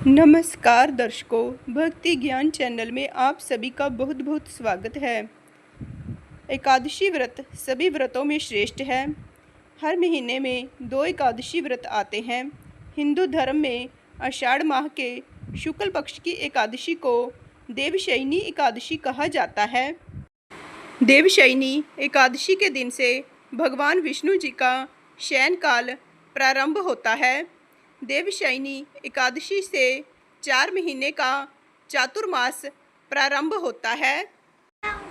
नमस्कार दर्शकों, भक्ति ज्ञान चैनल में आप सभी का बहुत बहुत स्वागत है। एकादशी व्रत सभी व्रतों में श्रेष्ठ है। हर महीने में 2 एकादशी व्रत आते हैं। हिंदू धर्म में आषाढ़ माह के शुक्ल पक्ष की एकादशी को देवशयनी एकादशी कहा जाता है। देवशयनी एकादशी के दिन से भगवान विष्णु जी का शयन काल प्रारंभ होता है। देवशयनी एकादशी से 4 महीने का चातुर्मास प्रारंभ होता है।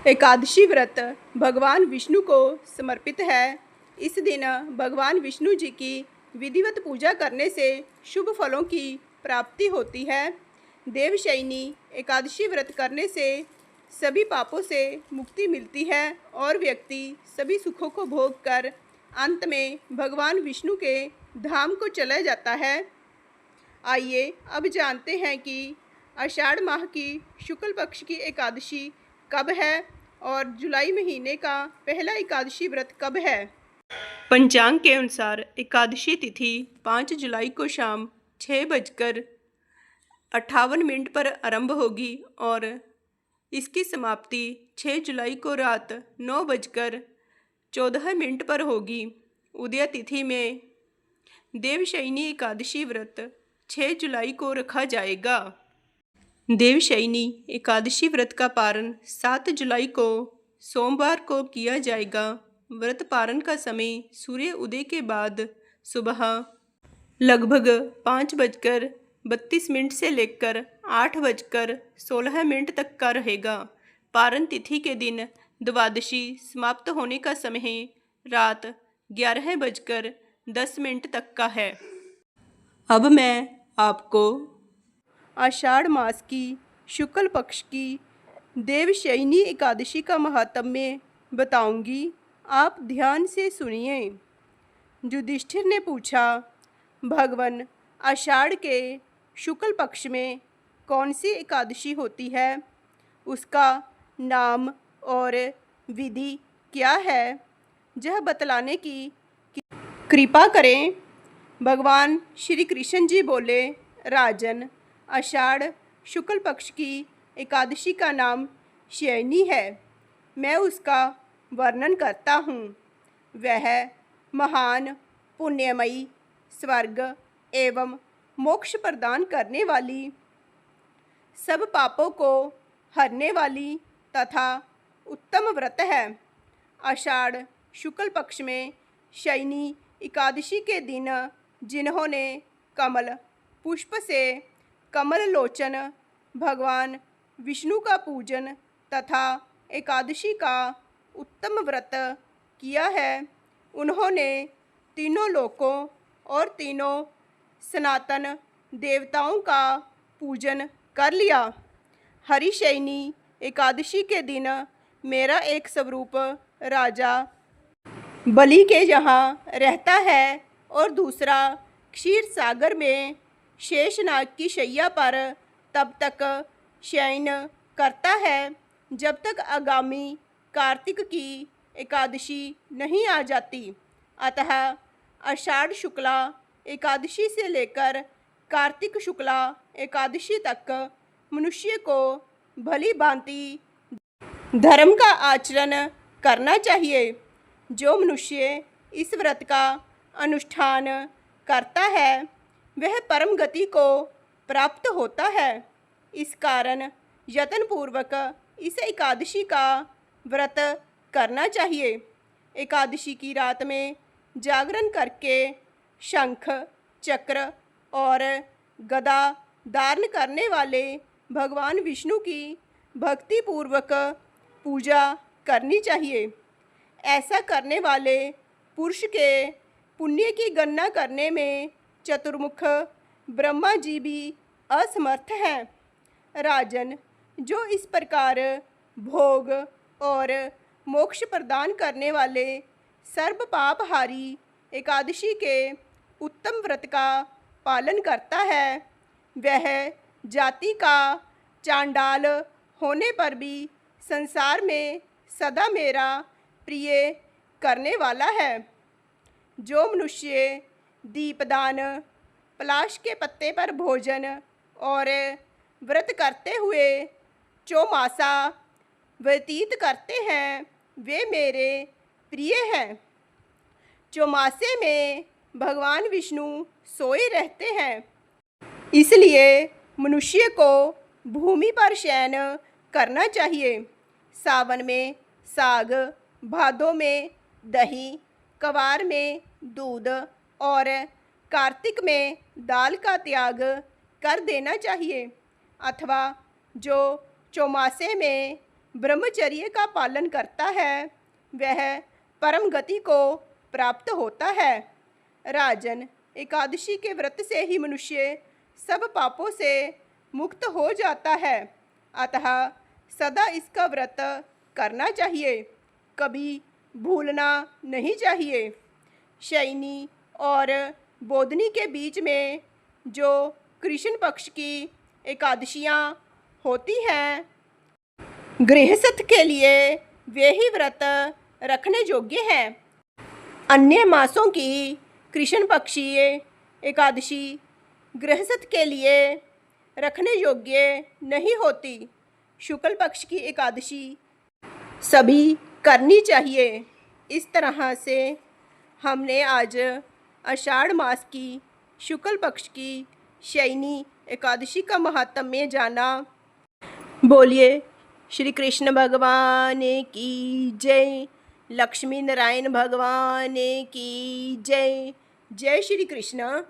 एकादशी व्रत भगवान विष्णु को समर्पित है। इस दिन भगवान विष्णु जी की विधिवत पूजा करने से शुभ फलों की प्राप्ति होती है। देवशयनी एकादशी व्रत करने से सभी पापों से मुक्ति मिलती है और व्यक्ति सभी सुखों को भोग कर अंत में भगवान विष्णु के धाम को चला जाता है। आइए अब जानते हैं कि आषाढ़ माह की शुक्ल पक्ष की एकादशी कब है और जुलाई महीने का पहला एकादशी व्रत कब है। पंचांग के अनुसार एकादशी तिथि 5 जुलाई को शाम 6:58 पर आरंभ होगी और इसकी समाप्ति 6 जुलाई को रात 9:14 पर होगी। उदय तिथि में देवशयनी एकादशी व्रत 6 जुलाई को रखा जाएगा। देवशयनी एकादशी व्रत का पारण 7 जुलाई को सोमवार को किया जाएगा। व्रत पारण का समय सूर्य उदय के बाद सुबह लगभग 5:32 से लेकर 8:16 तक का रहेगा। पारण तिथि के दिन द्वादशी समाप्त होने का समय रात 11:10 तक का है। अब मैं आपको आषाढ़ मास की शुक्ल पक्ष की देवशयनी एकादशी का महात्म्य बताऊंगी। आप ध्यान से सुनिए। युधिष्ठिर ने पूछा, भगवन आषाढ़ के शुक्ल पक्ष में कौन सी एकादशी होती है, उसका नाम और विधि क्या है, यह बतलाने की कृपा करें। भगवान श्री कृष्ण जी बोले, राजन, आषाढ़ शुक्ल पक्ष की एकादशी का नाम शयनी है। मैं उसका वर्णन करता हूँ। वह महान, पुण्यमयी, स्वर्ग एवं मोक्ष प्रदान करने वाली, सब पापों को हरने वाली तथा उत्तम व्रत है। आषाढ़ शुक्ल पक्ष में शयनी एकादशी के दिन जिन्होंने कमल पुष्प से कमल लोचन भगवान विष्णु का पूजन तथा एकादशी का उत्तम व्रत किया है, उन्होंने तीनों लोकों और तीनों सनातन देवताओं का पूजन कर लिया। हरिशयनी एकादशी के दिन मेरा एक स्वरूप राजा बलि के यहाँ रहता है और दूसरा क्षीर सागर में शेषनाग की शैया पर तब तक शयन करता है जब तक आगामी कार्तिक की एकादशी नहीं आ जाती। अतः आषाढ़ शुक्ला एकादशी से लेकर कार्तिक शुक्ला एकादशी तक मनुष्य को भली भांति धर्म का आचरण करना चाहिए। जो मनुष्य इस व्रत का अनुष्ठान करता है वह परम गति को प्राप्त होता है। इस कारण यत्नपूर्वक इस एकादशी का व्रत करना चाहिए। एकादशी की रात में जागरण करके शंख, चक्र और गदा धारण करने वाले भगवान विष्णु की भक्ति पूर्वक पूजा करनी चाहिए। ऐसा करने वाले पुरुष के पुण्य की गणना करने में चतुर्मुख ब्रह्मा जी भी असमर्थ हैं। राजन, जो इस प्रकार भोग और मोक्ष प्रदान करने वाले सर्व पापहारी एकादशी के उत्तम व्रत का पालन करता है, वह जाति का चांडाल होने पर भी संसार में सदा मेरा प्रिय करने वाला है। जो मनुष्य दीपदान, पलाश के पत्ते पर भोजन और व्रत करते हुए चौमासा व्यतीत करते हैं वे मेरे प्रिय हैं। चौमासे में भगवान विष्णु सोए रहते हैं, इसलिए मनुष्य को भूमि पर शयन करना चाहिए। सावन में साग, भादों में दही, कवार में दूध और कार्तिक में दाल का त्याग कर देना चाहिए, अथवा जो चौमासे में ब्रह्मचर्य का पालन करता है वह परम गति को प्राप्त होता है। राजन, एकादशी के व्रत से ही मनुष्य सब पापों से मुक्त हो जाता है, अतः सदा इसका व्रत करना चाहिए, कभी भूलना नहीं चाहिए। शयनी और बोधनी के बीच में जो कृष्ण पक्ष की एकादशियाँ होती हैं, गृहस्थ के लिए वे ही व्रत रखने योग्य हैं। अन्य मासों की कृष्ण पक्षीय एकादशी गृहस्थ के लिए रखने योग्य नहीं होती। शुक्ल पक्ष की एकादशी सभी करनी चाहिए। इस तरह से हमने आज आषाढ़ मास की शुक्ल पक्ष की शयनी एकादशी का महात्म्य जाना। बोलिए श्री कृष्ण भगवान की जय, लक्ष्मी नारायण भगवान की जय। जय श्री कृष्ण।